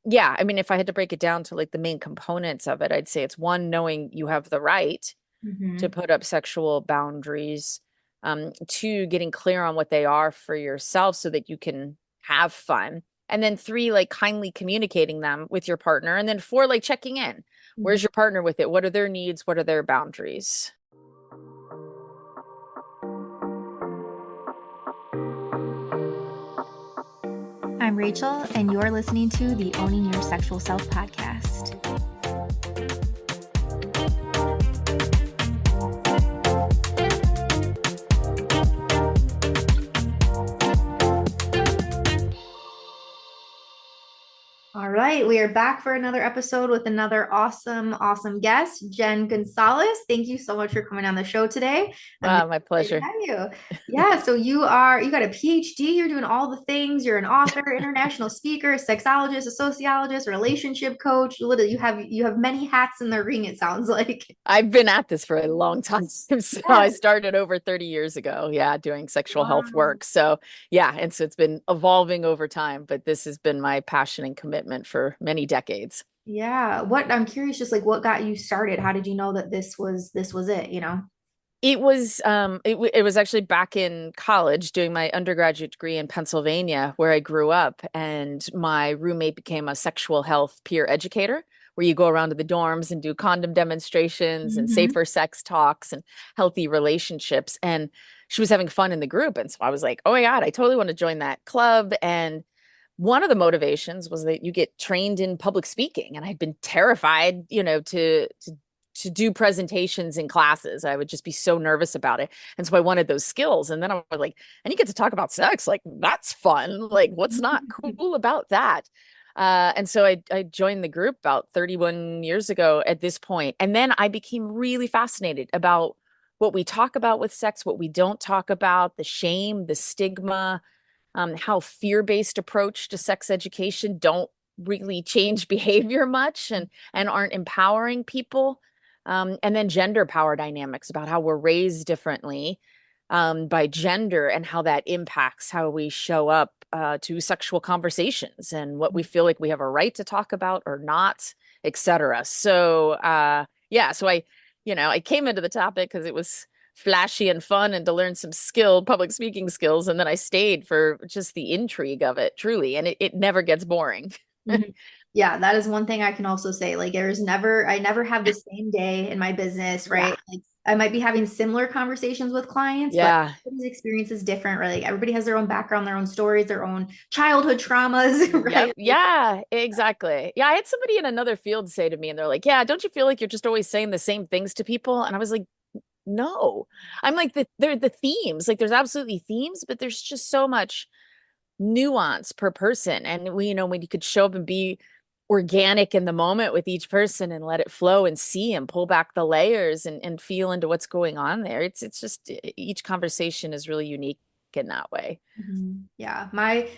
yeah, I mean, if I had to break it down to like the main components of it, I'd say it's one, knowing you have the right to Hmm. put up sexual boundaries. Two, getting clear on what they are for yourself so that you can have fun. And then three, like kindly communicating them with your partner. And then four, like checking in. Where's your partner with it? What are their needs? What are their boundaries? I'm Rachel, and you're listening to the Owning Your Sexual Self podcast. All right, we are back for another episode with another awesome guest, Jenn Gunsaullus. Thank you so much for coming on the show today. I'm really My excited to pleasure. have you. Yeah, so you got a PhD, you're doing all the things. You're an author, international speaker, sexologist, a sociologist, relationship coach. Literally, you have many hats in the ring, it sounds like. I've been at this for a long time. So I Yes. started over 30 years ago, yeah, doing sexual health Wow. work. So yeah, and so it's been evolving over time, but this has been my passion and commitment for many decades. Yeah. What I'm curious, just like what got you started? How did you know that this was it, you know? It was actually back in college doing my undergraduate degree in Pennsylvania where I grew up, and my roommate became a sexual health peer educator where you go around to the dorms and do condom demonstrations and Hmm. safer sex talks and healthy relationships. And she was having fun in the group. And so I was like, oh my God, I totally want to join that club. And one of the motivations was that you get trained in public speaking, and I'd been terrified, to do presentations in classes. I would just be so nervous about it. And so I wanted those skills. And then I was like, and you get to talk about sex. Like, that's fun. Like, what's not cool about that? And so I joined the group about 31 years ago at this point. And then I became really fascinated about what we talk about with sex, what we don't talk about, the shame, the stigma, how fear-based approach to sex education don't really change behavior much and aren't empowering people. And then gender power dynamics about how we're raised differently by gender and how that impacts how we show up to sexual conversations and what we feel like we have a right to talk about or not, etc. So yeah, so I came into the topic because it was flashy and fun and to learn some skilled public speaking skills. And then I stayed for just the intrigue of it, truly. And it never gets boring. Mhm. Yeah, that is one thing I can also say. Like, I never have the same day in my business, Yeah. right? Like, I might be having similar conversations with clients, but Yeah. everybody's experience is different, right? Like, everybody has their own background, their own stories, their own childhood traumas, Yep. right? Like, Yeah, exactly. Yeah, I had somebody in another field say to me, and they're like, yeah, don't you feel like you're just always saying the same things to people? And I was like, no. I'm like, they're the themes. Like, there's absolutely themes, but there's just so much nuance per person. And when you could show up and be organic in the moment with each person and let it flow and see and pull back the layers and feel into what's going on there. It's just each conversation is really unique in that way. mhm. Yeah, my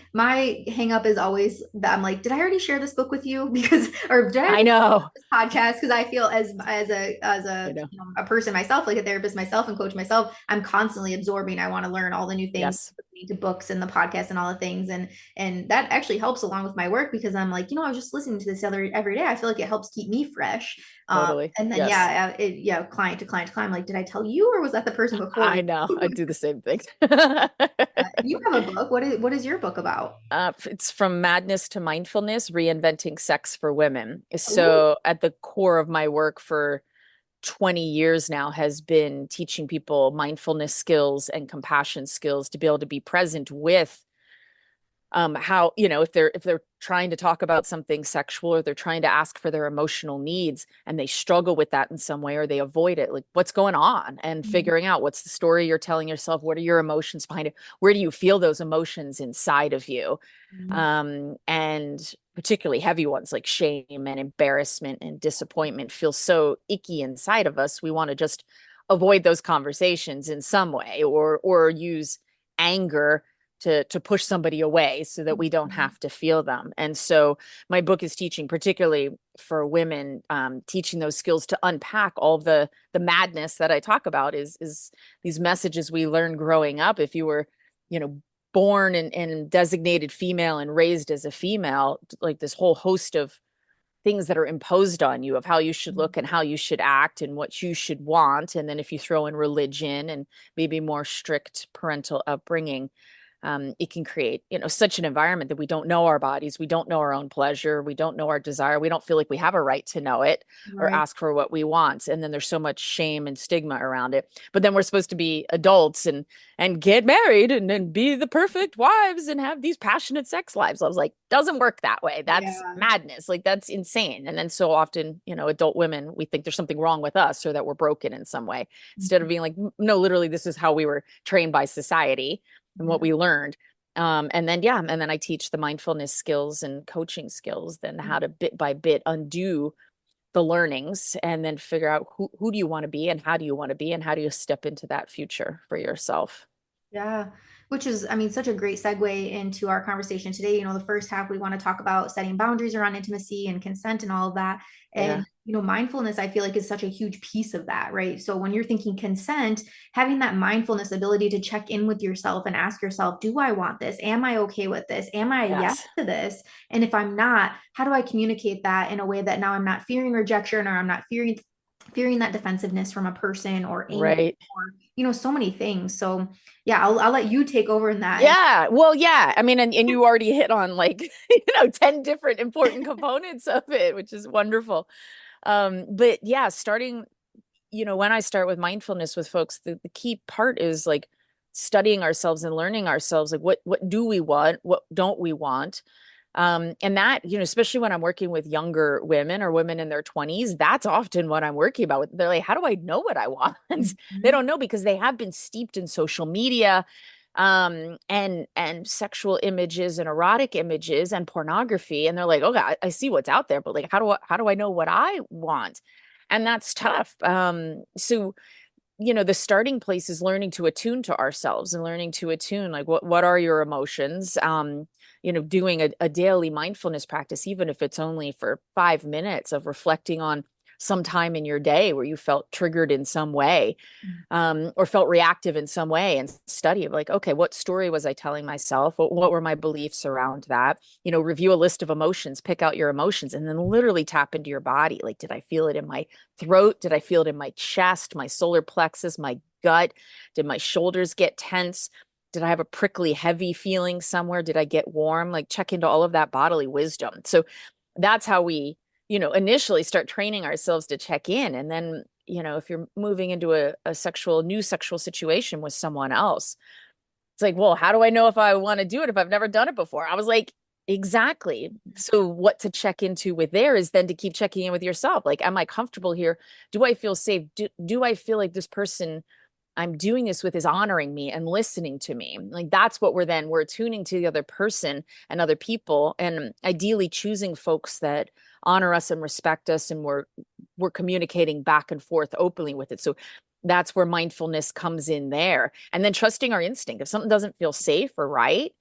hang up is always that I'm like, did I already share this book with you? Because or did I I already know. this podcast? Because I feel as a I know. a person myself, like a therapist myself and coach myself, I'm constantly absorbing. I want to learn all the new things, Yes, listening to books and the podcast and all the things, and that actually helps along with my work because I'm like, I was just listening to this every day. I feel like it helps keep me fresh. totally. And then Yes. client to client to client. I'm like, did I tell you or was that the person before you? I know. I do the same thing. You have a book. What is your book about? It's From Madness to Mindfulness, Reinventing Sex for Women. Ooh. So, at the core of my work for 20 years now has been teaching people mindfulness skills and compassion skills to be able to be present with how if they're trying to talk about something sexual or they're trying to ask for their emotional needs and they struggle with that in some way or they avoid it, like what's going on, and figuring out what's the story you're telling yourself, what are your emotions behind it, where do you feel those emotions inside of you, Mhm. and particularly heavy ones like shame and embarrassment and disappointment feel so icky inside of us, we want to just avoid those conversations in some way or use anger to push somebody away so that we don't Mhm. have to feel them. And so my book is teaching, particularly for women, teaching those skills to unpack all the madness that I talk about is these messages we learned growing up. If you were, you know, born and designated female and raised as a female, like this whole host of things that are imposed on you of how you should look and how you should act and what you should want. And then if you throw in religion and maybe more strict parental upbringing, it can create, such an environment that we don't know our bodies, we don't know our own pleasure, we don't know our desire, we don't feel like we have a right to know it or Right. ask for what we want. And then there's so much shame and stigma around it. But then we're supposed to be adults and get married and be the perfect wives and have these passionate sex lives. I was like, doesn't work that way. That's Yeah. madness. Like that's insane. And then so often, adult women, we think there's something wrong with us or that we're broken in some way instead of being like, no, literally, this is how we were trained by society and what we learned. And then, yeah, and then I teach the mindfulness skills and coaching skills, then how to bit by bit undo the learnings and then figure out who do you want to be and how do you want to be and how do you step into that future for yourself. Yeah, which is, I mean, such a great segue into our conversation today. The first half, we want to talk about setting boundaries around intimacy and consent and all of that. Yeah. And, mindfulness, I feel like is such a huge piece of that, right? So when you're thinking consent, having that mindfulness ability to check in with yourself and ask yourself, do I want this? Am I okay with this? Am I a yes Yes. to this? And if I'm not, how do I communicate that in a way that now I'm not fearing rejection or I'm not fearing that defensiveness from a person or anger Right. or so many things. So yeah, I'll let you take over in that. And Yeah. Well, yeah. I mean, and you already hit on like, 10 different important components of it, which is wonderful. But yeah, starting, when I start with mindfulness with folks, the key part is like studying ourselves and learning ourselves. Like what do we want? What don't we want? And that, especially when I'm working with younger women or women in their 20s, that's often what I'm working about. They're like, how do I know what I want? They Mhm. don't know because they have been steeped in social media, and sexual images and erotic images and pornography. And they're like, okay, I see what's out there, but like, how do I know what I want? And that's tough. So the starting place is learning to attune to ourselves and learning to attune like what are your emotions, doing a daily mindfulness practice, even if it's only for 5 minutes of reflecting on some time in your day where you felt triggered in some way, or felt reactive in some way, and study of like, okay, what story was I telling myself? What were my beliefs around that? Review a list of emotions, pick out your emotions, and then literally tap into your body. Like, did I feel it in my throat? Did I feel it in my chest, my solar plexus, my gut? Did my shoulders get tense? Did I have a prickly, heavy feeling somewhere? Did I get warm? Like, check into all of that bodily wisdom. So that's how we, initially start training ourselves to check in. And then, if you're moving into a new sexual situation with someone else, it's like, well, how do I know if I want to do it if I've never done it before? I was like, exactly. So what to check into with there is then to keep checking in with yourself. Like, am I comfortable here? Do I feel safe? Do I feel like this person I'm doing this with is honoring me and listening to me? Like, that's what we're tuning to the other person and other people, and ideally choosing folks that honor us and respect us, and we're communicating back and forth openly with it. So that's where mindfulness comes in there. And then trusting our instinct. If something doesn't feel safe or right,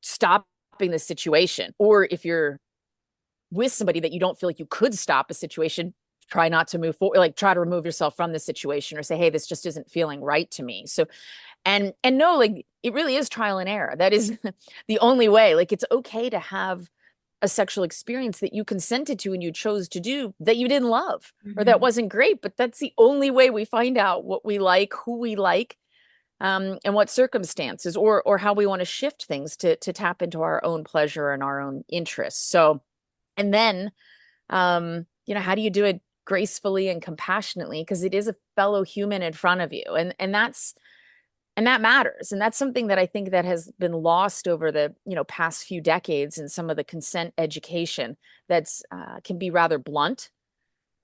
stopping the situation. Or if you're with somebody that you don't feel like you could stop a situation, try not to move forward, like try to remove yourself from the situation or say, hey, this just isn't feeling right to me. So, and no, like it really is trial and error. That is the only way. Like, it's okay to have a sexual experience that you consented to and you chose to do that you didn't love or that Mhm. wasn't great, but that's the only way we find out what we like, who we like, and what circumstances, or how we want to shift things to tap into our own pleasure and our own interests. So, and then, how do you do it gracefully and compassionately? Because it is a fellow human in front of you. And that matters. And that's something that I think that has been lost over the, past few decades in some of the consent education that's can be rather blunt.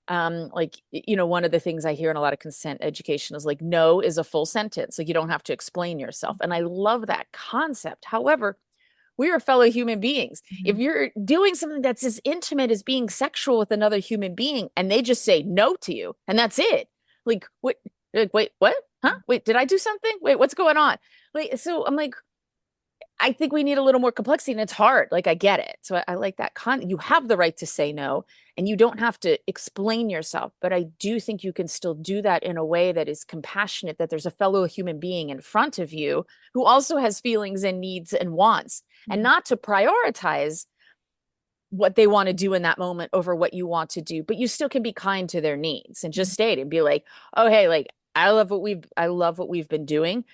Like, one of the things I hear in a lot of consent education is like, no is a full sentence. Like, you don't have to explain yourself. And I love that concept. However, we are fellow human beings. If Mhm. you're doing something that's as intimate as being sexual with another human being and they just say no to you and that's it, like, what? Like, wait, what? Huh? Wait, did I do something? Wait, what's going on? Like, so I'm like, I think we need a little more complexity and it's hard. Like I get it. So I like that you have the right to say no and you don't have to explain yourself. But I do think you can still do that in a way that is compassionate, that there's a fellow human being in front of you who also has feelings and needs and wants, and not to prioritize what they want to do in that moment over what you want to do. But you still can be kind to their needs and just state and be like, oh, hey, like I love what we've been doing.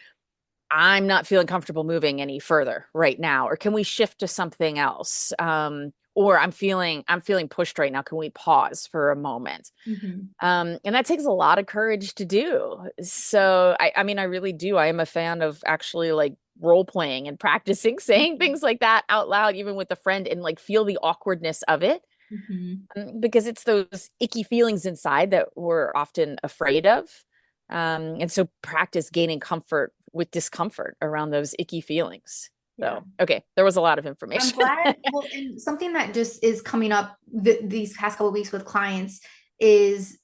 I'm not feeling comfortable moving any further right now, or can we shift to something else? Or I'm feeling pushed right now. Can we pause for a moment? Mhm. And that takes a lot of courage to do. So I mean, I really do. I am a fan of actually like role playing and practicing saying Mhm. things like that out loud, even with a friend, and like feel the awkwardness of it. Mhm. Because it's those icky feelings inside that we're often afraid of. And so practice gaining comfort with discomfort around those icky feelings. Yeah. So, okay, there was a lot of I'm information. glad. Well, and something that just is coming up these past couple of weeks with clients is,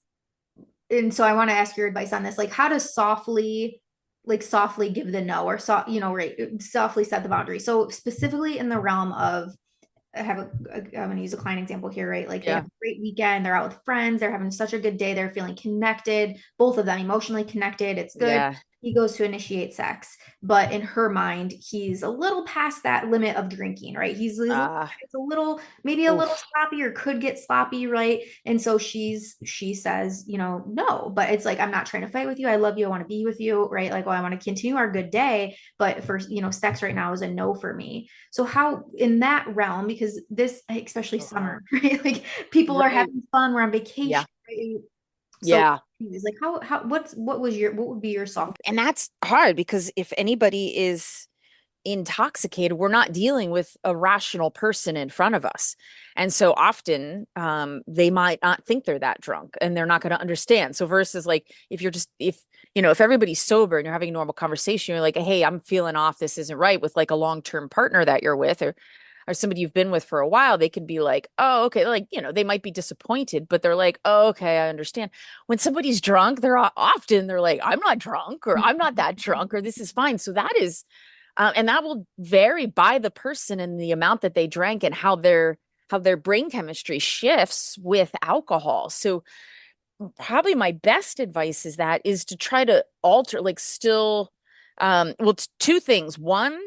and so I want to ask your advice on this, like how to softly, like softly give the no, or right, softly set the boundary. So specifically in the realm of, I'm going to use a client example here, right? Like they have Yeah. a great weekend, they're out with friends, they're having such a good day, they're feeling connected, both of them emotionally connected. It's good. Yeah. He goes to initiate sex, but in her mind, he's a little past that limit of drinking, right? Uh, It's a little, maybe a little oof. sloppy, or could get sloppy, right? And so she says, no, but it's like, I'm not trying to fight with you. I love you. I want to be with you, right? Like, well, I want to continue our good day, but for, sex right now is a no for me. So how in that realm, because this, especially So summer, hard. right? Like people are Right. having fun, we're on Yeah. vacation, right? So Yeah. anyways, like what would be your soft And that's hard because if anybody is intoxicated, we're not dealing with a rational person in front of us. And so often they might not think they're that drunk and they're not going to understand. So versus like if you're just if everybody's sober and you're having a normal conversation, you're like, hey, I'm feeling off, this isn't right, with like a long-term partner that you're with, or somebody you've been with for a while, they can be like, oh, okay, like, they might be disappointed, but they're like, oh, okay, I understand. When somebody's drunk, they're like, I'm not drunk, or I'm not that drunk, or this is fine. So that is and that will vary by the person and the amount that they drank and how their brain chemistry shifts with alcohol. So probably my best advice is to try to alter, like still, well, two things. One,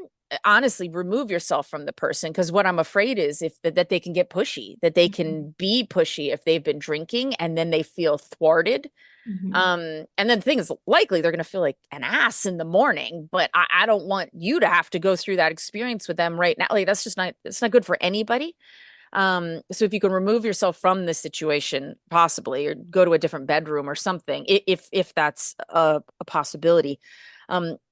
honestly, remove yourself from the person, because what I'm afraid is if that they can get pushy, that they Mhm. can be pushy if they've been drinking and then they feel thwarted. Mhm. And then the thing is, likely they're going to feel like an ass in the morning, but I don't want you to have to go through that experience with them right now. Like that's just not, it's not good for anybody. So if you can remove yourself from the situation, possibly, or go to a different bedroom or something, if that's a possibility.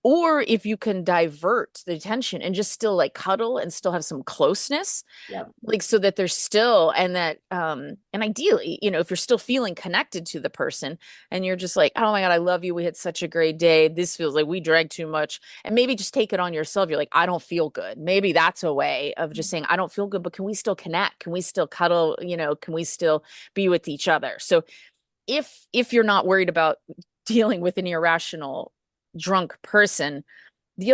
Or if you can divert the attention and just still like cuddle and still have some closeness, Yep. like so that there's still, and that and ideally, if you're still feeling connected to the person and you're just like, oh my God, I love you, we had such a great day, this feels like we drank too much, and maybe just take it on yourself. You're like, I don't feel good. Maybe that's a way of just saying, I don't feel good, but can we still connect? Can we still cuddle? Can we still be with each other? So if you're not worried about dealing with an irrational drunk person, the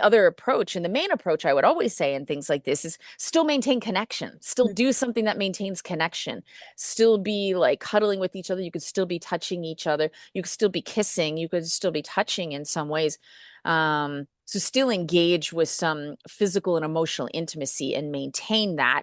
other approach, and the main approach I would always say in things like this, is still maintain connection, still do something that maintains connection, still be like cuddling with each other. You could still be touching each other, you could still be kissing, you could still be touching in some ways. So still engage with some physical and emotional intimacy and maintain that,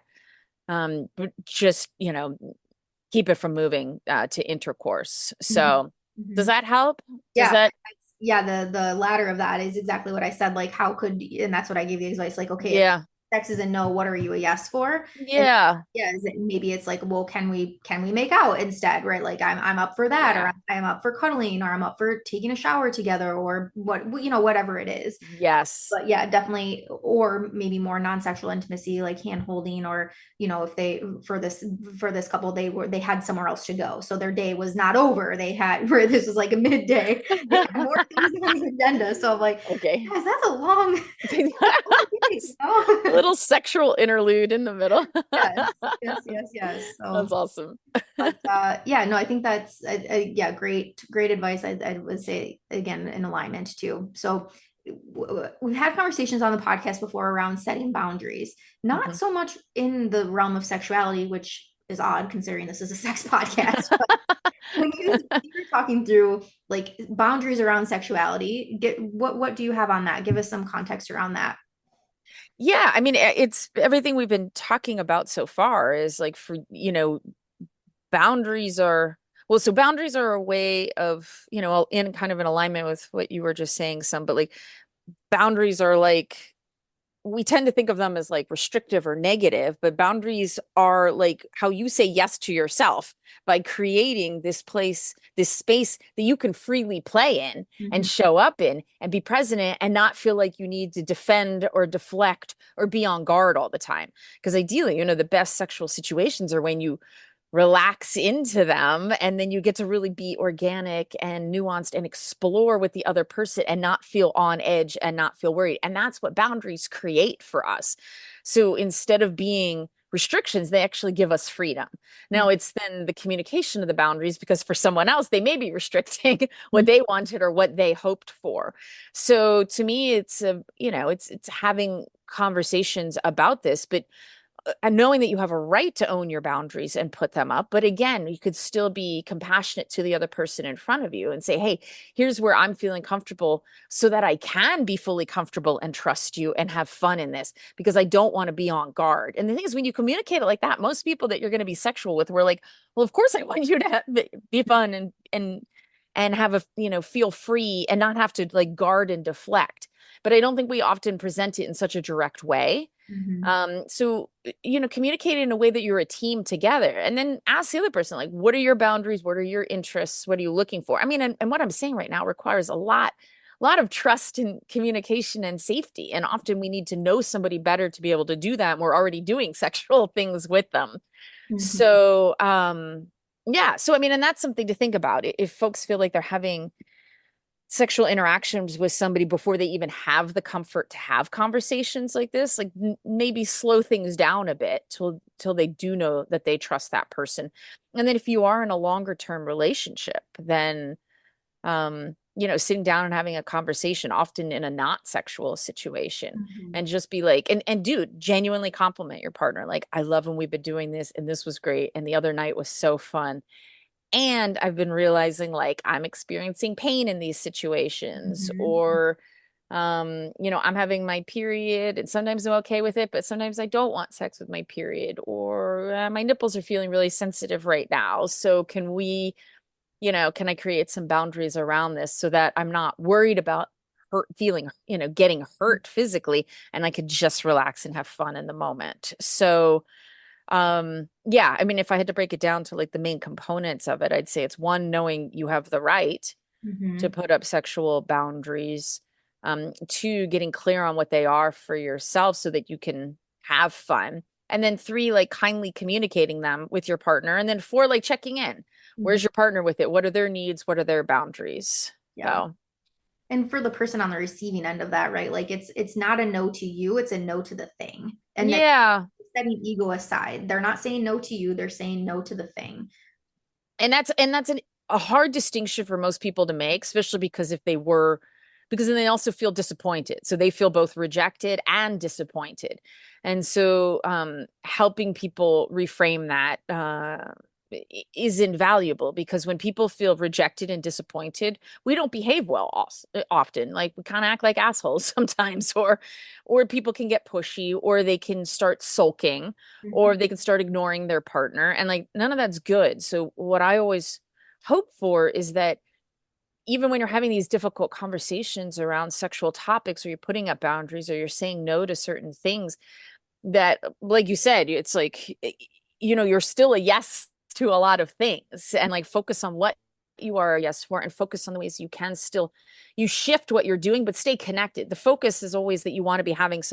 but just keep it from moving to intercourse. Mhm. So does Mhm. that help? Does Yeah, that? yeah, the latter of that is exactly what I said. Like, how could, and that's what I gave the advice. Like, okay, if Yeah. sex is a no, what are you a yes for? And Yeah. yeah, maybe it's like, well, can we make out instead, right? Like, I'm up for that, or Yeah. I'm up for cuddling, or I'm up for taking a shower together, or whatever it is. Yes. But yeah, definitely, or maybe more non-sexual intimacy, like hand holding, or if they, for this couple, they had somewhere else to go, so their day was not over. They had, where this was like a midday, they had more things on the agenda. So I'm like, Okay. guys, that's a long, A little sexual interlude in the middle. yes, yes, yes, yes. That's So, awesome. but yeah, no, I think that's yeah, great advice. I would say again in alignment too. So we've had conversations on the podcast before around setting boundaries, not Mhm. so much in the realm of sexuality, which is odd considering this is a sex podcast. But you were talking through like boundaries around sexuality, what do you have on that? Give us some context around that. Yeah, I mean, it's everything we've been talking about so far is like for, boundaries are, well, so boundaries are a way of, in kind of in alignment with what you were just saying, but like boundaries are like, we tend to think of them as like restrictive or negative, but boundaries are like how you say yes to yourself by creating this place, this space that you can freely play in and Mhm. show up in and be present in and not feel like you need to defend or deflect or be on guard all the time. Because ideally, the best sexual situations are when you relax into them and then you get to really be organic and nuanced and explore with the other person and not feel on edge and not feel worried. And that's what boundaries create for us. So instead of being restrictions, they actually give us freedom. Now it's then the communication of the boundaries because for someone else they may be restricting what they wanted or what they hoped for. So to me it's it's having conversations about this, but and knowing that you have a right to own your boundaries and put them up. But again, you could still be compassionate to the other person in front of you and say, hey, here's where I'm feeling comfortable so that I can be fully comfortable and trust you and have fun in this because I don't want to be on guard. And the thing is, when you communicate it like that, most people that you're going to be sexual with were like, well, of course I want you to be fun and have a, feel free and not have to like guard and deflect. But I don't think we often present it in such a direct way. Mhm. So, communicate in a way that you're a team together and then ask the other person, like, what are your boundaries? What are your interests? What are you looking for? I mean, and what I'm saying right now requires a lot of trust and communication and safety. And often we need to know somebody better to be able to do that. And we're already doing sexual things with them. Mhm. So, yeah. So, I mean, and that's something to think about. If folks feel like they're having sexual interactions with somebody before they even have the comfort to have conversations like this, like maybe slow things down a bit till they do know that they trust that person. And then if you are in a longer term relationship, then sitting down and having a conversation, often in a not sexual situation, Mhm. and just be like, and dude, genuinely compliment your partner. Like, I love when we've been doing this, and this was great, and the other night was so fun. And I've been realizing like I'm experiencing pain in these situations, Mhm. or I'm having my period and sometimes I'm okay with it, but sometimes I don't want sex with my period, or my nipples are feeling really sensitive right now. So can I create some boundaries around this so that I'm not worried about getting hurt physically and I could just relax and have fun in the moment. So yeah, I mean, if I had to break it down to like the main components of it, I'd say it's one, knowing you have the right to Mhm. put up sexual boundaries. Two, getting clear on what they are for yourself so that you can have fun. And then three, like kindly communicating them with your partner. And then four, like checking in. Mhm. Where's your partner with it? What are their needs? What are their boundaries? Yeah. So, And for the person on the receiving end of that, right? Like it's not a no to you, it's a no to the thing. And that yeah. setting ego aside. They're not saying no to you, they're saying no to the thing. A hard distinction for most people to make, especially because then they also feel disappointed. So they feel both rejected and disappointed. And so helping people reframe that is invaluable because when people feel rejected and disappointed, we don't behave well often. Like we kind of act like assholes sometimes, or people can get pushy, or they can start sulking, Mhm. or they can start ignoring their partner. And like none of that's good. So what I always hope for is that even when you're having these difficult conversations around sexual topics, or you're putting up boundaries, or you're saying no to certain things, that, like you said, it's like, you're still a yes to a lot of things, and like focus on what you are a yes for and focus on the ways you shift what you're doing, but stay connected. The focus is always that you want to be having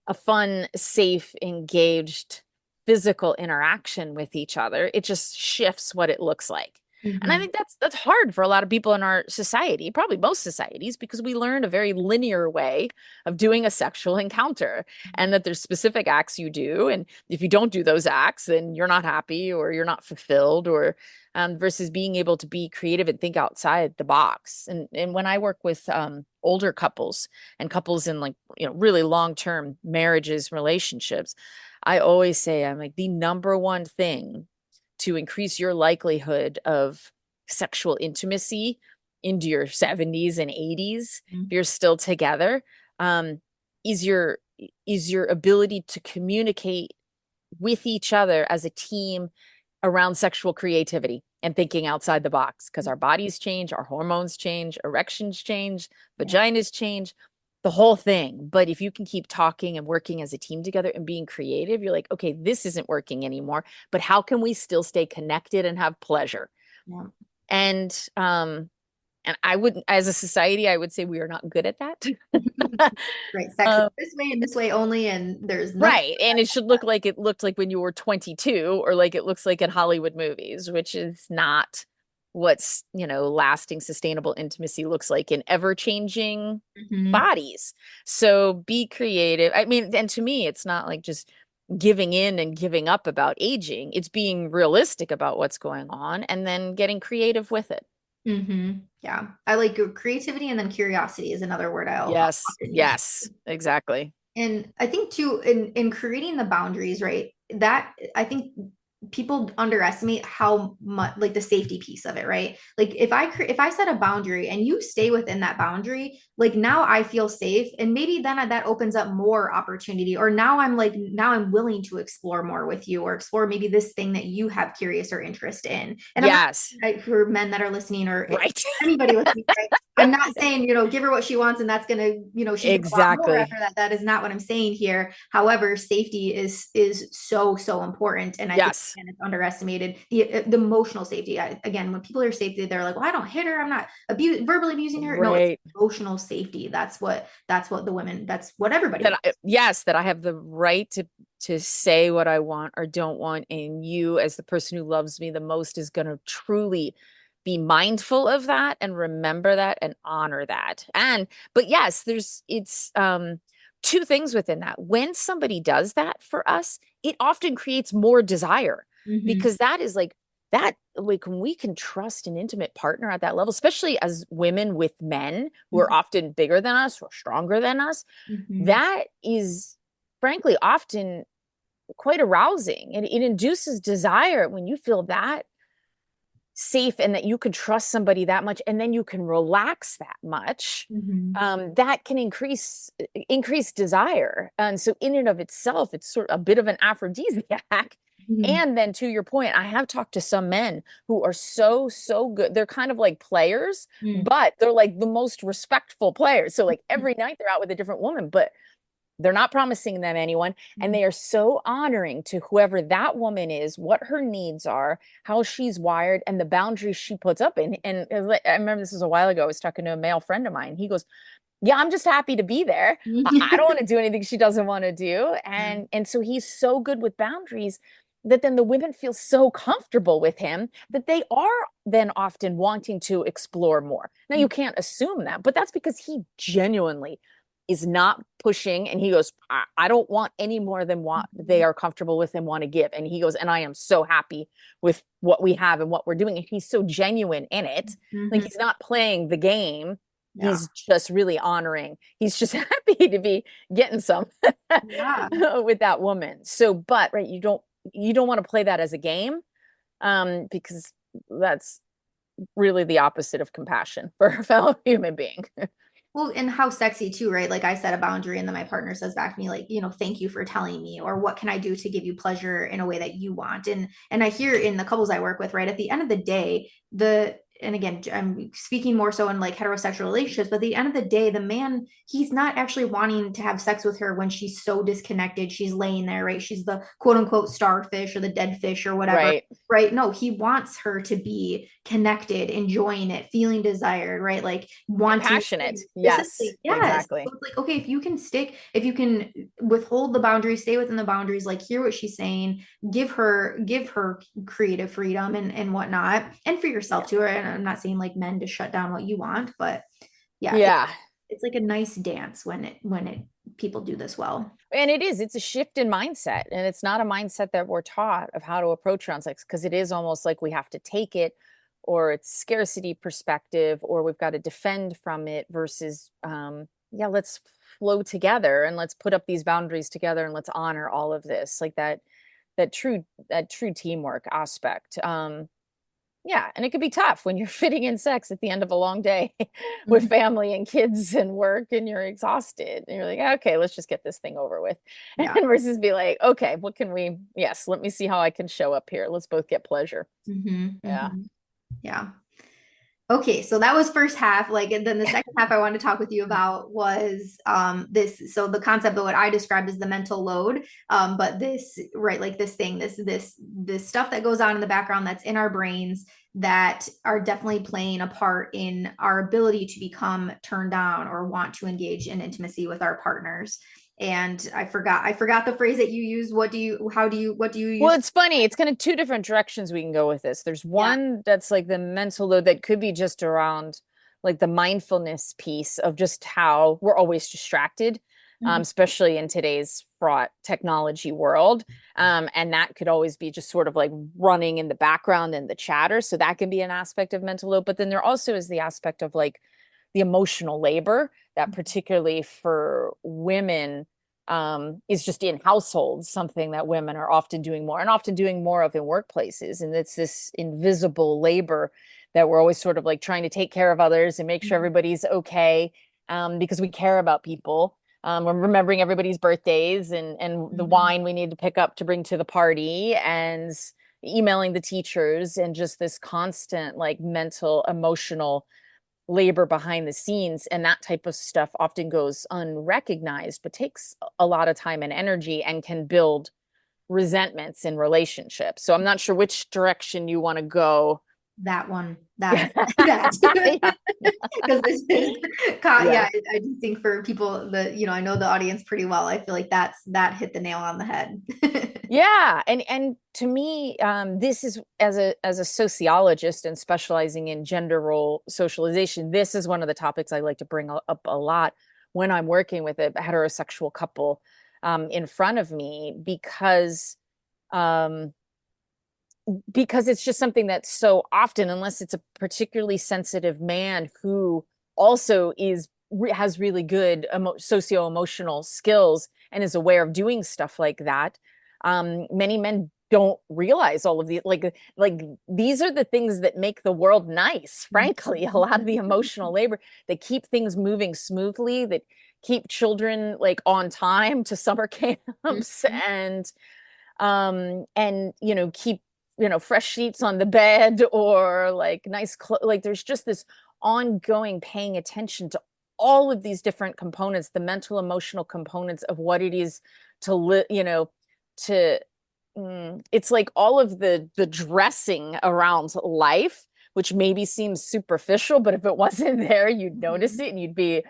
a fun, safe, engaged physical interaction with each other. It just shifts what it looks like. And I Hmm. think that's hard for a lot of people in our society, probably most societies, because we learned a very linear way of doing a sexual encounter, and that there's specific acts you do, and if you don't do those acts, then you're not happy or you're not fulfilled, or versus being able to be creative and think outside the box. And when I work with older couples and couples in like, really long-term marriages, relationships, I always say, I'm like, the number one thing to increase your likelihood of sexual intimacy into your 70s and 80s, if you're still together, um, is your is your ability to communicate with each other as a team around sexual creativity and thinking outside the box, because our bodies change, our hormones change, erections change, Yeah. vaginas change, the whole thing. But if you can keep talking and working as a team together and being creative, you're like, okay, this isn't working anymore, but how can we still stay connected and have pleasure? Yeah. And I wouldn't, as a society, I would say we are not good at that. Right. Sex is um, this way and this way only, and there's nothing. Right. And it should look like it looked like when you were 22, or like it looks like in Hollywood movies, which is not what's, lasting, sustainable intimacy looks like in ever-changing Mhm. bodies. So be creative. I mean, and to me, it's not like just giving in and giving up about aging. It's being realistic about what's going on and then getting creative with it. Yeah. I like your creativity, and then curiosity is another word I'll Yes. often use. Yes. Exactly. And I think too, in creating the boundaries, right? That I think people underestimate how much, like, the safety piece of it, right? Like if I set a boundary and you stay within that boundary, like, now I feel safe, and maybe then that opens up more opportunity, or now I'm willing to explore more with you, or explore maybe this thing that you have curious or interest in. And I'm not, Yes. right, for men that are listening, or Right. anybody listening, right? I'm not saying, give her what she wants and that's gonna, she's gonna want more Exactly. after that. That is not what I'm saying here. However, safety is so, so important. And I think, Yes. again, it's underestimated. The emotional safety. Again, when people are safety, they're like, well, I don't hit her, I'm not verbally abusing her. No, it's Right. emotional safety. That's what the women, that's what everybody That wants. yes, that I have the right to say what I want or don't want, and you, as the person who loves me the most, is going to truly be mindful of that and remember that and honor that. And but yes, there's it's two things within that. When somebody does that for us, it often creates more desire, Mm-hmm. because that is that, like, when we can trust an intimate partner at that level, especially as women with men who are often bigger than us or stronger than us, Mm-hmm. that is frankly often quite arousing, and it induces desire when you feel that safe and that you can trust somebody that much, and then you can relax that much. Mm-hmm. That can increase desire, and so in and of itself it's sort of a bit of an aphrodisiac. Mm-hmm. And then, to your point, I have talked to some men who are so good, they're kind of like players, but they're like the most respectful players, so like every night they're out with a different woman, but they're not promising them anyone. And Mm-hmm. they are so honoring to whoever that woman is, what her needs are, how she's wired, and the boundaries she puts up in. And I remember this was a while ago. I was talking to a male friend of mine. He goes, yeah, I'm just happy to be there. I don't want to do anything she doesn't want to do. Yeah. And so he's so good with boundaries that then the women feel so comfortable with him that they are then often wanting to explore more. Now, you can't assume that, but that's because he genuinely is not pushing. And he goes, I don't want any more than what they Mm-hmm. are comfortable with and want to give. And he goes, and I am so happy with what we have and what we're doing. And he's so genuine in it. Like, Mm-hmm. he's not playing the game. Yeah. He's just really honoring. He's just happy to be getting some Yeah. with that woman. So, but right, you don't want to play that as a game, because that's really the opposite of compassion for a fellow human being. Well, and how sexy too, right? Like, I set a boundary and then my partner says back to me, like, thank you for telling me, or what can I do to give you pleasure in a way that you want? And I hear in the couples I work with, right, at the end of the day, and again, I'm speaking more so in like heterosexual relationships, but at the end of the day, the man, he's not actually wanting to have sex with her when she's so disconnected. She's laying there, right? She's the quote unquote starfish or the dead fish or whatever, Right. right? No, he wants her to be connected, enjoying it, feeling desired, right? Like And wanting passionate. Yes, specifically, yes. exactly. So it's like, okay, if you can stick, if you can withhold the boundaries, stay within the boundaries, like hear what she's saying, give her creative freedom and whatnot, and for yourself Yeah. too. And I'm not saying like men to shut down what you want, but yeah, Yeah. it's like a nice dance when it people do this well. And it's a shift in mindset. And it's not a mindset that we're taught of how to approach around sex, because it is almost like we have to take it, or it's scarcity perspective, or we've got to defend from it versus, yeah, let's flow together and let's put up these boundaries together and let's honor all of this, like that true teamwork aspect. Yeah, and it could be tough when you're fitting in sex at the end of a long day with Mhm. family and kids and work, and you're exhausted. And you're like, okay, let's just get this thing over with. Yeah. Versus be like, okay, what can we, yes, let me see how I can show up here. Let's both get pleasure. Hmm. Yeah. Hmm. Yeah. Okay, so that was first half. Like, and then the second half I wanted to talk with you about was this. So the concept of what I described as the mental load, but this, right, like this thing, this stuff that goes on in the background that's in our brains that are definitely playing a part in our ability to become turned on or want to engage in intimacy with our partners. And I forgot the phrase that you use. What do you Well, use? it's funny. It's kind of two different directions we can go with this. There's Yeah. one that's like the mental load that could be just around like the mindfulness piece of just how we're always distracted, Mhm. especially in today's fraught technology world. And that could always be just sort of like running in the background and the chatter. So that can be an aspect of mental load. But then there also is the aspect of like the emotional labor that particularly for women is just in households, something that women are often doing more and often doing more of in workplaces. And it's this invisible labor that we're always sort of like trying to take care of others and make sure everybody's okay, because we care about people. We're remembering everybody's birthdays and the Mhm. wine we need to pick up to bring to the party, and emailing the teachers, and just this constant like mental, emotional labor behind the scenes. And that type of stuff often goes unrecognized, but takes a lot of time and energy and can build resentments in relationships. So I'm not sure which direction you want to go. That one, Yeah. that that because this is Yeah. yeah, I do think for people that I know the audience pretty well. I feel like that hit the nail on the head. Yeah, and to me, this is as a sociologist and specializing in gender role socialization, this is one of the topics I like to bring up a lot when I'm working with a heterosexual couple in front of me, um, because it's just something that so often, unless it's a particularly sensitive man who also has really good socio-emotional skills and is aware of doing stuff like that, many men don't realize all of the like these are the things that make the world nice, frankly. A lot of the emotional labor that keep things moving smoothly, that keep children like on time to summer camps, and keep fresh sheets on the bed, or like nice like there's just this ongoing paying attention to all of these different components, the mental emotional components of what it is to live, to it's like all of the dressing around life, which maybe seems superficial, but if it wasn't there you'd notice Mhm. it and you'd be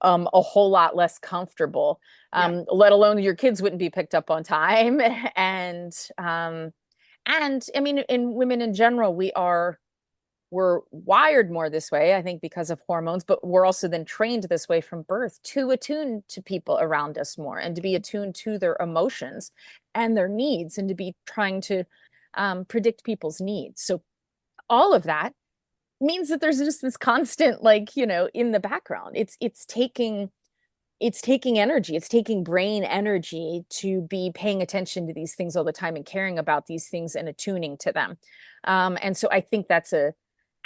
a whole lot less comfortable. Yeah. Let alone your kids wouldn't be picked up on time. And I mean, in women in general, we're wired more this way, I think, because of hormones, but we're also then trained this way from birth to attune to people around us more and to be attuned to their emotions and their needs, and to be trying to predict people's needs. So all of that means that there's just this constant, like, in the background. It's taking energy, it's taking brain energy to be paying attention to these things all the time and caring about these things and attuning to them. And so I think that's a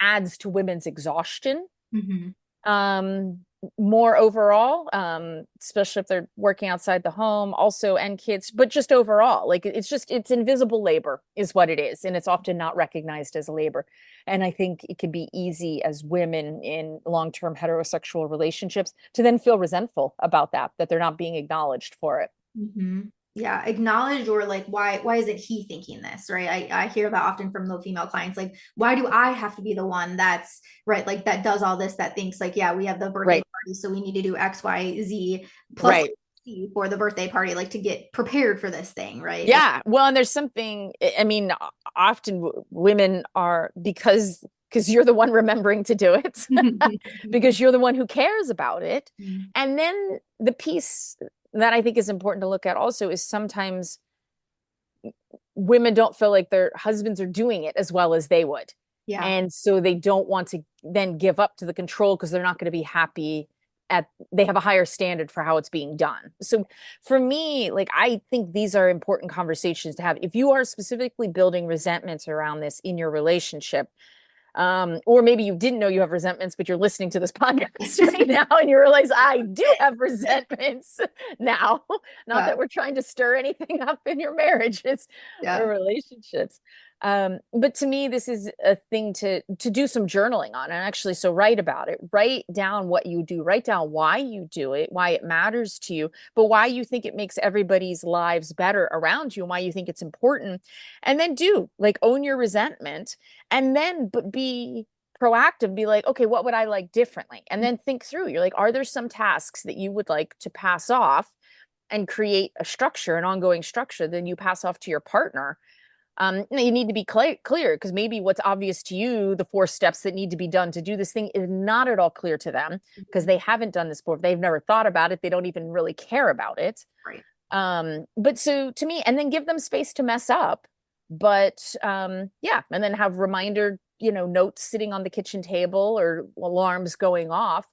adds to women's exhaustion, Mhm. um, more overall, especially if they're working outside the home, also, and kids, but just overall, like it's invisible labor is what it is, and it's often not recognized as labor. And I think it can be easy as women in long-term heterosexual relationships to then feel resentful about that they're not being acknowledged for it. Hmm. Yeah, acknowledged, or like, why isn't he thinking this, right? I hear that often from the female clients, like, why do I have to be the one that's right, like that does all this, that thinks like, yeah, we have the birthday Right, party, so we need to do X, Y, Z plus right. C for the birthday party, like to get prepared for this thing, right? Like, Yeah. Well, and there's something, I mean, often women are because you're the one remembering to do it, because you're the one who cares about it. And then the piece that I think is important to look at also is sometimes women don't feel like their husbands are doing it as well as they would. yeah. And so they don't want to then give up to the control because they're not going to be happy at they have a higher standard for how it's being done. So for me, like I think these are important conversations to have. If you are specifically building resentments around this in your relationship, or maybe you didn't know you have resentments, but you're listening to this podcast right now and you realize I do have resentments now. Not Yeah. that we're trying to stir anything up in your marriages or Yeah. relationships. But to me, this is a thing to do some journaling on, and actually, so write about it. Write down what you do. Write down why you do it, why it matters to you, but why you think it makes everybody's lives better around you, and why you think it's important. And then do like own your resentment, and then but be proactive, be like, okay, what would I like differently? And then think through, you're like, are there some tasks that you would like to pass off and create a structure, an ongoing structure, then you pass off to your partner. You need to be clear because maybe what's obvious to you, the 4 steps that need to be done to do this thing, is not at all clear to them because they haven't done this before. They've never thought about it. They don't even really care about it. Right. But so to me, and then give them space to mess up. But yeah, and then have reminder, notes sitting on the kitchen table or alarms going off.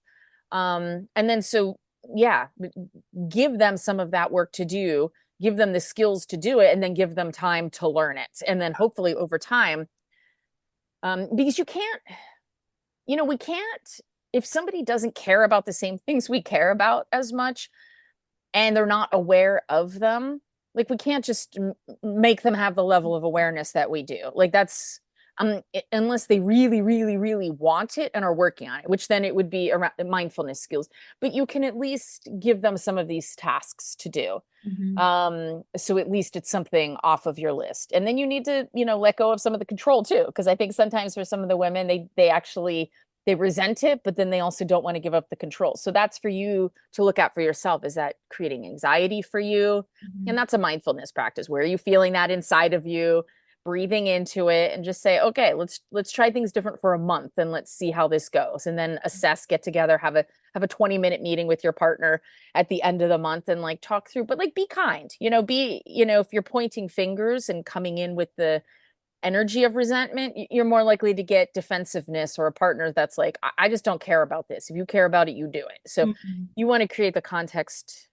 And then so yeah, give them some of that work to do, give them the skills to do it, and then give them time to learn it. And then hopefully over time, because we can't, if somebody doesn't care about the same things we care about as much and they're not aware of them, like we can't just make them have the level of awareness that we do. Like that's unless they really, really, really want it and are working on it, which then it would be around mindfulness skills. But you can at least give them some of these tasks to do. Mhm. So at least it's something off of your list. And then you need to, let go of some of the control too, because I think sometimes for some of the women, they actually they resent it, but then they also don't want to give up the control. So that's for you to look at for yourself. Is that creating anxiety for you? And Mhm. that's a mindfulness practice. Where are you feeling that inside of you? Breathing into it and just say, okay, let's try things different for a month and let's see how this goes. And then assess, get together, have a 20-minute meeting with your partner at the end of the month and like talk through, but like be kind, if you're pointing fingers and coming in with the energy of resentment, you're more likely to get defensiveness or a partner that's like, I just don't care about this. If you care about it, you do it. So Mhm. you want to create the context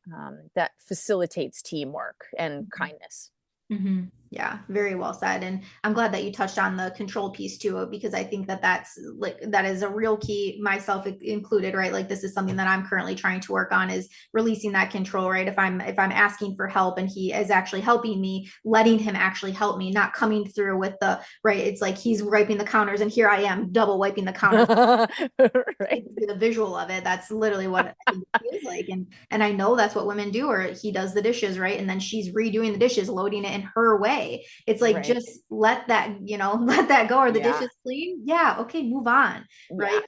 that facilitates teamwork and Mhm. kindness. Mhm. Yeah, very well said. And I'm glad that you touched on the control piece too, because I think that that is a real key, myself included, right? Like this is something that I'm currently trying to work on, is releasing that control, right? If I'm asking for help and he is actually helping me, letting him actually help me, not coming through with the right. It's like he's wiping the counters and here I am double wiping the counters. Right. The visual of it, that's literally what I think it feels like. And I know that's what women do, or he does the dishes, right, and then she's redoing the dishes, loading it in her way. It's like, Right. just let that, let that go. Or the Yeah. dishes clean, yeah, okay, move on, right? Yeah.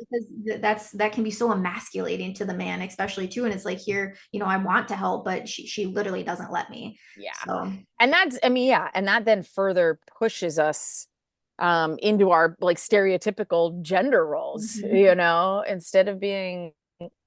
Because that can be so emasculating to the man, especially too. And it's like, here, I want to help, but she literally doesn't let me. Yeah. So And that's, I mean, yeah. And that then further pushes us into our like stereotypical gender roles, mhm. instead of being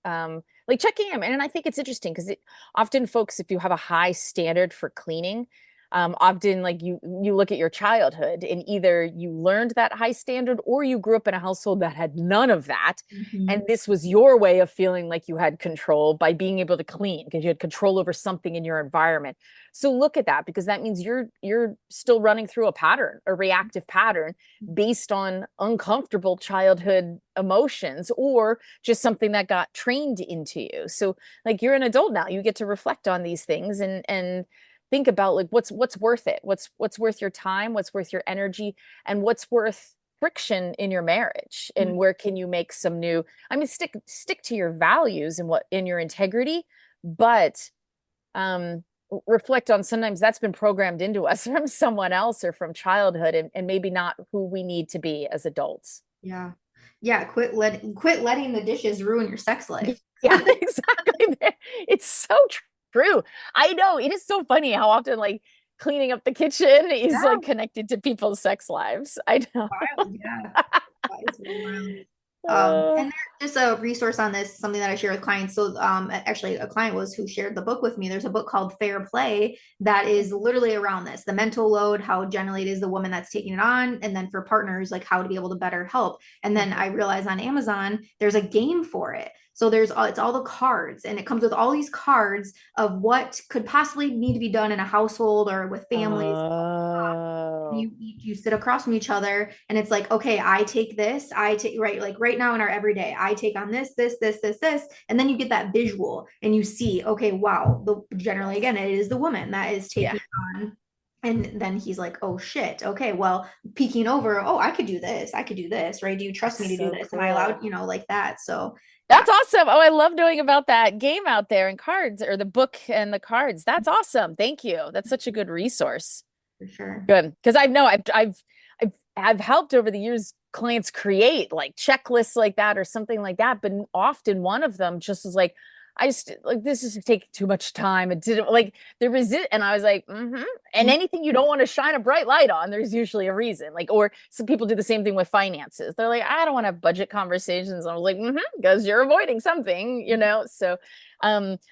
like checking them. And I think it's interesting because often folks, if you have a high standard for cleaning, Often like you look at your childhood and either you learned that high standard or you grew up in a household that had none of that. Mhm. And this was your way of feeling like you had control by being able to clean because you had control over something in your environment. So look at that, because that means you're still running through a pattern, a reactive pattern based on uncomfortable childhood emotions or just something that got trained into you. So like you're an adult now, you get to reflect on these things and think about like what's worth it, what's worth your time, what's worth your energy, and what's worth friction in your marriage, and where can you make some new, I mean, stick to your values and what in your integrity, but um reflect on sometimes that's been programmed into us from someone else or from childhood, and maybe not who we need to be as adults. Yeah. Yeah, quit letting the dishes ruin your sex life. Yeah, exactly. It's so true. I know it is so funny how often like cleaning up the kitchen is like Yeah, connected to people's sex lives. I know. wild. Yeah. That is really wild. Uh, And there's just a resource on this, something that I share with clients. So, actually, a client was who shared the book with me. There's a book called Fair Play that is literally around this, the mental load, how generally it is the woman that's taking it on, and then for partners, like how to be able to better help. And then mhm. I realized on Amazon, there's a game for it. So it's all the cards, and it comes with all these cards of what could possibly need to be done in a household or with families. Oh, You sit across from each other, and it's like, okay, I take this, I take, right, like right now in our everyday, I take on this, and then you get that visual and you see, okay, wow, generally yes. again it is the woman that is Yeah. taking on. And then he's like, oh shit, okay, well, peeking over, oh, I could do this, right? Do you trust That's me to do so this? Am I cool. allowed, like that? So yeah, That's awesome. Oh, I love knowing about that game out there and cards, or the book and the cards. That's awesome. Thank you. That's such a good resource. for sure. Good. Because I know I've helped over the years clients create like checklists like that or something like that. But often one of them just is like, I just like this is taking too much time. It didn't like there was it. And I was like, mm-hmm. And anything you don't want to shine a bright light on, there's usually a reason. Like, or some people do the same thing with finances. They're like, I don't want to have budget conversations. I was like, mm-hmm, because you're avoiding something. So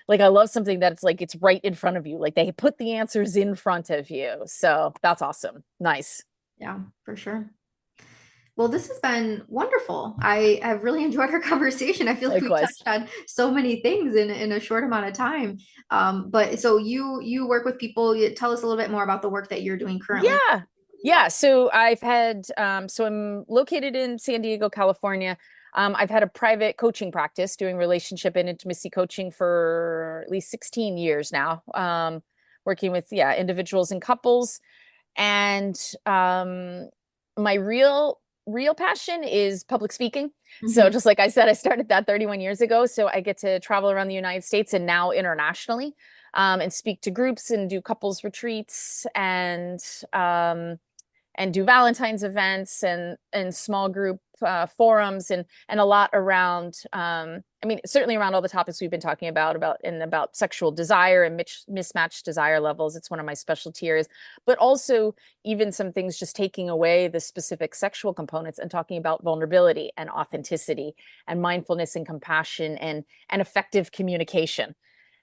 like I love something that's like it's right in front of you. Like they put the answers in front of you. So that's awesome. Nice. Yeah, for sure. Well, this has been wonderful. I have really enjoyed our conversation. I feel like we Likewise. touched on so many things in a short amount of time. But so you work with people. Tell us a little bit more about the work that you're doing currently. Yeah. Yeah. So so I'm located in San Diego, California. I've had a private coaching practice doing relationship and intimacy coaching for at least 16 years now. Working with, yeah, individuals and couples. And my real passion is public speaking. So Mhm. just like I said, I started that 31 years ago. So I get to travel around the United States and now internationally, and speak to groups and do couples retreats um, and do Valentine's events and small group forums and a lot around. I mean, certainly around all the topics we've been talking about sexual desire and mismatched desire levels. It's one of my specialty areas, but also even some things just taking away the specific sexual components and talking about vulnerability and authenticity and mindfulness and compassion and effective communication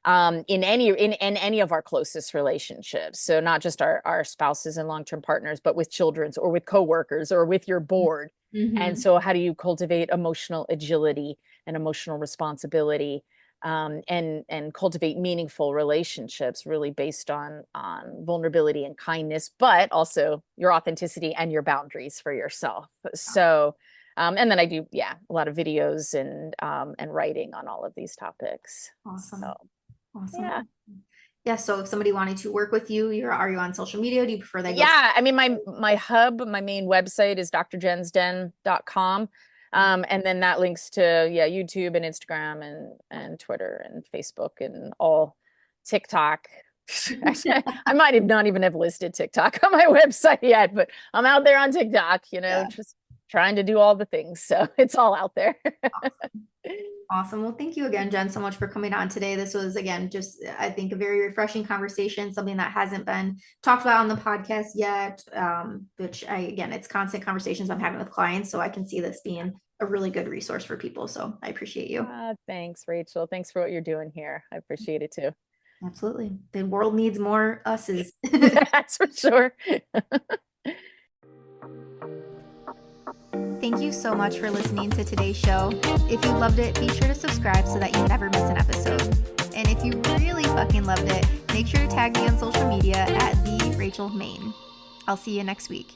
in any of our closest relationships. So not just our spouses and long-term partners, but with children's or with coworkers or with your board. And Mhm. so how do you cultivate emotional agility and emotional responsibility, and cultivate meaningful relationships really based on vulnerability and kindness, but also your authenticity and your boundaries for yourself. So and then I do, yeah, a lot of videos and writing on all of these topics. So Awesome. yeah. Awesome. Yeah. So if somebody wanted to work with you, are you on social media? Do you prefer they go? Yeah, I mean my main website is drjensden.com. And then that links to, yeah, YouTube and Instagram and Twitter and Facebook and all TikTok. Actually, I might have not even have listed TikTok on my website yet, but I'm out there on TikTok, Yeah. just trying to do all the things. So it's all out there. Awesome. Well, thank you again, Jen, so much for coming on today. This was, again, just, I think, a very refreshing conversation, something that hasn't been talked about on the podcast yet, which again, it's constant conversations I'm having with clients. So I can see this being a really good resource for people. So I appreciate you. Thanks, Rachel. Thanks for what you're doing here. I appreciate it too. Absolutely. The world needs more us's. That's for sure. Thank you so much for listening to today's show. If you loved it, be sure to subscribe so that you never miss an episode. And if you really fucking loved it, make sure to tag me on social media at @TheRachelMain. I'll see you next week.